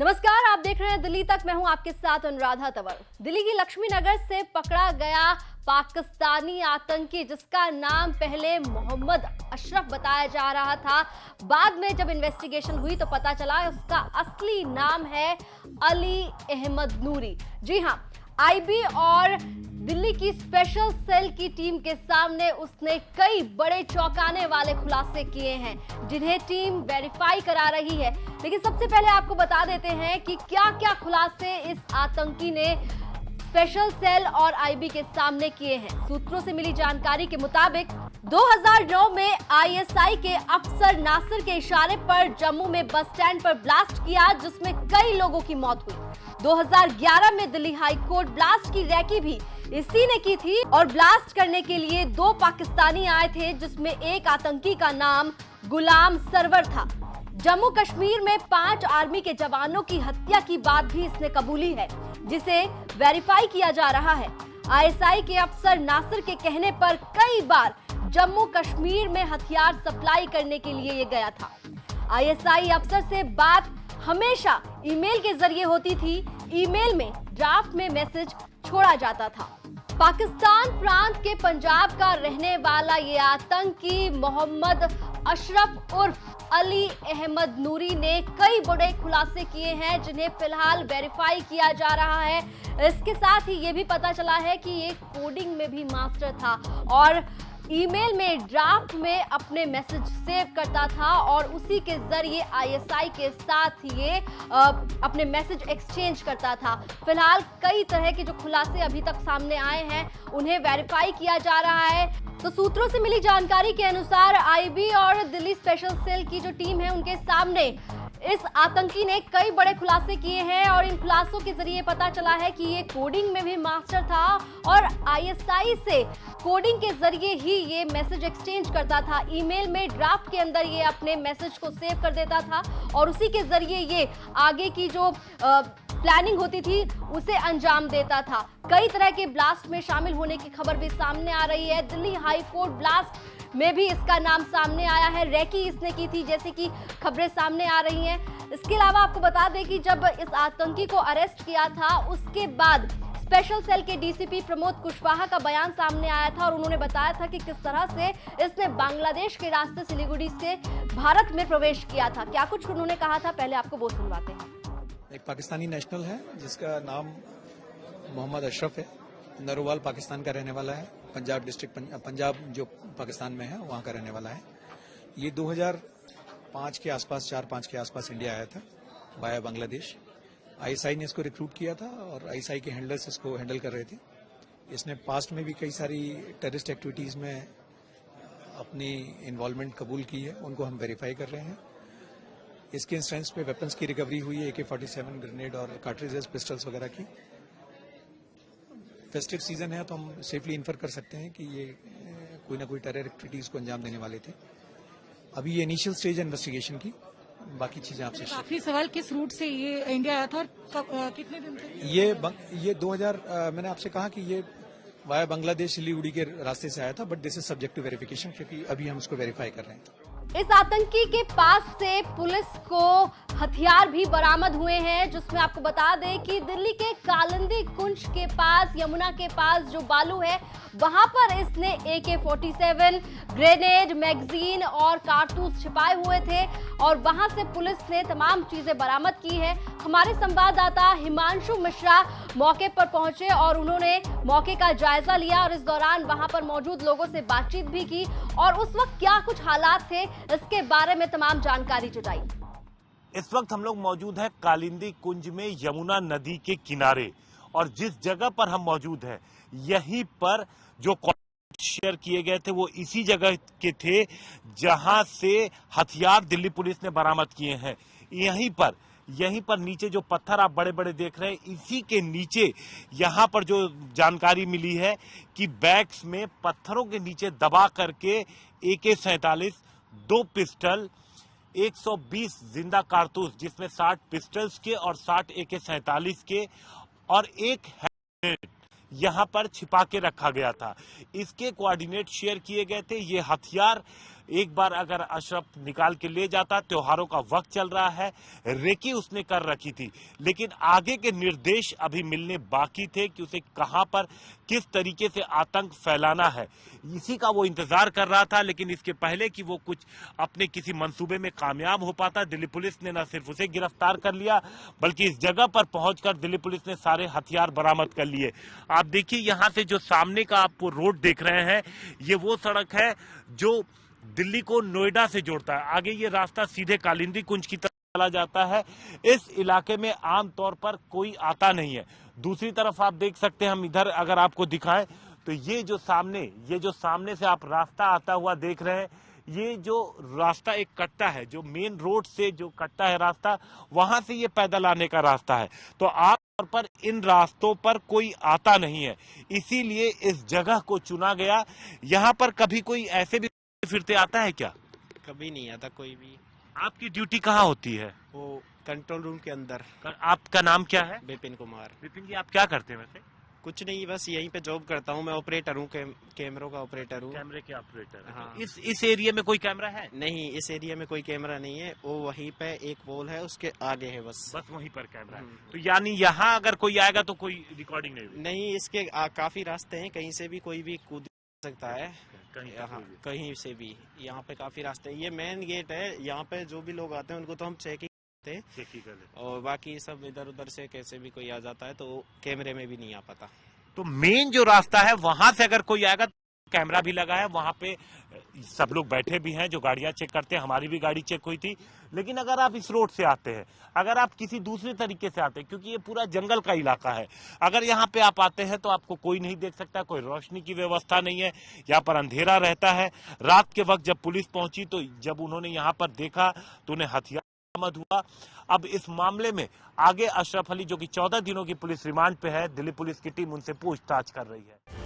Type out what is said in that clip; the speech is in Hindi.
नमस्कार, आप देख रहे हैं दिल्ली तक। मैं हूं आपके साथ अनुराधा तंवर। दिल्ली की लक्ष्मी नगर से पकड़ा गया पाकिस्तानी आतंकी, जिसका नाम पहले मोहम्मद अशरफ बताया जा रहा था, बाद में जब इन्वेस्टिगेशन हुई तो पता चला उसका असली नाम है अली अहमद नूरी। जी हां, आईबी और दिल्ली की स्पेशल सेल की टीम के सामने उसने कई बड़े चौंकाने वाले खुलासे किए हैं, जिन्हें टीम वेरीफाई करा रही है। लेकिन सबसे पहले आपको बता देते हैं कि क्या क्या खुलासे इस आतंकी ने स्पेशल सेल और आईबी के सामने किए हैं। सूत्रों से मिली जानकारी के मुताबिक 2009 में आईएसआई के अफसर नासिर के इशारे पर जम्मू में बस स्टैंड पर ब्लास्ट किया, जिसमें कई लोगों की मौत हुई। 2011 में दिल्ली हाई कोर्ट ब्लास्ट की रैकी भी इसी ने की थी और ब्लास्ट करने के लिए 2 पाकिस्तानी आए थे, जिसमें एक आतंकी का नाम गुलाम सरवर था। जम्मू कश्मीर में 5 आर्मी के जवानों की हत्या की बात भी इसने कबूली है, जिसे वेरीफाई किया जा रहा है। आईएसआई के अफसर नासिर के कहने पर कई बार जम्मू कश्मीर में हथियार सप्लाई करने के लिए ये गया था। आईएसआई अफसर से बात हमेशा ईमेल के जरिए होती थी। ईमेल में ड्राफ्ट में मैसेज छोड़ा जाता था। पाकिस्तान प्रांत के पंजाब का रहने वाला ये आतंकी मोहम्मद अशरफ उर्फ अली अहमद नूरी ने कई बड़े खुलासे किए हैं, जिन्हें फिलहाल वेरीफाई किया जा रहा है। इसके साथ ही ये भी पता चला है कि ये कोडिंग में भी मास्टर था और ईमेल में ड्राफ्ट में अपने मैसेज सेव करता था और उसी के जरिए आईएसआई के साथ ये अपने मैसेज एक्सचेंज करता था। फिलहाल कई तरह के जो खुलासे अभी तक सामने आए हैं, उन्हें वेरीफाई किया जा रहा है। तो सूत्रों से मिली जानकारी के अनुसार आईबी और दिल्ली स्पेशल सेल की जो टीम है, उनके सामने इस आतंकी ने कई बड़े खुलासे किए हैं और इन खुलासों के जरिए पता चला है कि ये कोडिंग में भी मास्टर था और आईएसआई से कोडिंग के जरिए ही ये मैसेज एक्सचेंज करता था। ईमेल में ड्राफ्ट के अंदर ये अपने मैसेज को सेव कर देता था और उसी के जरिए ये आगे की जो प्लानिंग होती थी उसे अंजाम देता था। कई तरह के ब्लास्ट में शामिल होने की खबर भी सामने आ रही है। दिल्ली हाई कोर्ट ब्लास्ट में भी इसका नाम सामने आया है। रैकी इसने की थी, जैसे कि खबरें सामने आ रही हैं। इसके अलावा आपको बता दें कि जब इस आतंकी को अरेस्ट किया था, उसके बाद स्पेशल सेल के डीसीपी प्रमोद कुशवाहा का बयान सामने आया था और उन्होंने बताया था कि किस तरह से इसने बांग्लादेश के रास्ते सिलीगुड़ी से भारत में प्रवेश किया था। क्या कुछ उन्होंने कहा था, पहले आपको वो सुनवाते हैं। एक पाकिस्तानी नेशनल है जिसका नाम मोहम्मद अशरफ है। नरोवाल पाकिस्तान का रहने वाला है। पंजाब डिस्ट्रिक्ट पंजाब जो पाकिस्तान में है वहाँ का रहने वाला है। ये 2005 के आसपास 4-5 के आसपास इंडिया आया था वाया बांग्लादेश। आईएसआई ने इसको रिक्रूट किया था और आईएसआई के हैंडलर्स इसको हैंडल कर रहे थे। इसने पास्ट में भी कई सारी टेररिस्ट एक्टिविटीज में अपनी इन्वॉल्वमेंट कबूल की है, उनको हम वेरीफाई कर रहे हैं। इसके इंस्टेंस पे वेपन्स की रिकवरी हुई है, AK-47 ग्रेनेड और कार्ट्रिजेस, पिस्टल्स वगैरह की। फेस्टिव सीजन है तो हम सेफली इन्फर कर सकते हैं कि ये कोई ना कोई टेरर एक्टिविटीज को अंजाम देने वाले थे। अभी ये इनिशियल स्टेज है इन्वेस्टिगेशन की, बाकी चीजें आपसे। आखिरी सवाल, किस रूट से ये इंडिया आया था और कितने दिन से? ये 2000 मैंने आपसे कहा कि ये वाया बांग्लादेश सिलीगुड़ी के रास्ते से आया था, but this is subject to verification, क्योंकि अभी हम इसको वेरीफाई कर रहे हैं। इस आतंकी के पास से पुलिस को हथियार भी बरामद हुए हैं, जिसमें आपको बता दें कि दिल्ली के कालिंदी कुंज के पास, यमुना के पास जो बालू है, वहां पर इसने AK-47 ग्रेनेड, मैगजीन और कारतूस छिपाए हुए थे और वहां से पुलिस ने तमाम चीजें बरामद की है। हमारे संवाददाता हिमांशु मिश्रा मौके पर पहुंचे और उन्होंने मौके का जायजा लिया और इस दौरान वहां पर मौजूद लोगों से बातचीत भी की और उस वक्त क्या कुछ हालात थे, इसके बारे में तमाम जानकारी जुटाई। इस वक्त हम लोग मौजूद हैं कालिंदी कुंज में, यमुना नदी के किनारे, और जिस जगह पर हम मौजूद हैं यहीं पर जो शेयर किए गए थे वो इसी जगह के थे जहां से हथियार दिल्ली पुलिस ने बरामद किए हैं। यहीं पर नीचे जो पत्थर आप बड़े बड़े देख रहे हैं, इसी के नीचे यहां पर जो जानकारी मिली है कि बैग्स में पत्थरों के नीचे दबा करके AK-47, 2 पिस्टल, 120 जिंदा कारतूस जिसमें 60 पिस्टल्स के और 60 AK-47 के और एक हैंड यहां पर छिपा के रखा गया था। इसके कोऑर्डिनेट शेयर किए गए थे। ये हथियार एक बार अगर अशरफ निकाल के ले जाता, त्योहारों का वक्त चल रहा है, रेकी उसने कर रखी थी, लेकिन आगे के निर्देश अभी मिलने बाकी थे कि उसे कहां पर किस तरीके से आतंक फैलाना है, इसी का वो इंतजार कर रहा था। लेकिन इसके पहले कि वो कुछ अपने किसी मंसूबे में कामयाब हो पाता, दिल्ली पुलिस ने न सिर्फ उसे गिरफ्तार कर लिया, बल्कि इस जगह पर पहुंचकर दिल्ली पुलिस ने सारे हथियार बरामद कर लिए। आप देखिए, यहां से जो सामने का आप रोड देख रहे हैं, ये वो सड़क है जो दिल्ली को नोएडा से जोड़ता है। आगे ये रास्ता सीधे कालिंदी कुंज की तरफ चला जाता है। इस इलाके में आमतौर पर कोई आता नहीं है। दूसरी तरफ आप देख सकते हैं, हम इधर अगर आपको दिखाएं तो ये जो सामने से आप रास्ता आता हुआ देख रहे हैं, ये जो रास्ता एक कट्टा है, जो मेन रोड से जो कट्टा है रास्ता, वहां से ये पैदल आने का रास्ता है। तो आमतौर पर इन रास्तों पर कोई आता नहीं है, इसीलिए इस जगह को चुना गया। यहाँ पर कभी कोई ऐसे भी फिरते आता है क्या? कभी नहीं आता कोई भी। आपकी ड्यूटी कहाँ होती है? वो कंट्रोल रूम के अंदर। आपका नाम क्या है? विपिन कुमार। विपिन जी, आप क्या करते हैं वैसे? कुछ नहीं, बस यहीं पे जॉब करता हूँ। मैं ऑपरेटर हूँ, कैमरों का ऑपरेटर हूँ। कैमरे के ऑपरेटर। हाँ। इस एरिया में कोई कैमरा है? नहीं, इस एरिया में कोई कैमरा नहीं है। वो वहीं पे एक पोल है, उसके आगे है बस वहीं पर कैमरा है। तो यानी यहाँ अगर कोई आएगा तो कोई रिकॉर्डिंग नहीं होगी? नहीं, इसके काफी रास्ते हैं, कहीं से भी कोई भी कूद सकता है, कहीं से भी। यहाँ पे काफी रास्ते हैं। ये मेन गेट है, यहाँ पे जो भी लोग आते हैं उनको तो हम चेकिंग करते हैं, और बाकी सब इधर उधर से कैसे भी कोई आ जाता है तो कैमरे में भी नहीं आ पाता। तो मेन जो रास्ता है वहां से अगर कोई आएगा, कैमरा भी लगा है, वहां पे सब लोग बैठे भी हैं जो गाड़ियां चेक करते हैं। हमारी भी गाड़ी चेक हुई थी। लेकिन अगर आप इस रोड से आते हैं, अगर आप किसी दूसरे तरीके से आते हैं, क्योंकि ये पूरा जंगल का इलाका है, अगर यहाँ पे आप आते हैं तो आपको कोई नहीं देख सकता, कोई रोशनी की व्यवस्था नहीं है, यहाँ पर अंधेरा रहता है। रात के वक्त जब पुलिस पहुंची तो जब उन्होंने यहाँ पर देखा तो उन्हें हथियार बरामद हुआ। अब इस मामले में आगे अशरफ अली, जो कि 14 दिनों की पुलिस रिमांड पे है, दिल्ली पुलिस की टीम उनसे पूछताछ कर रही है।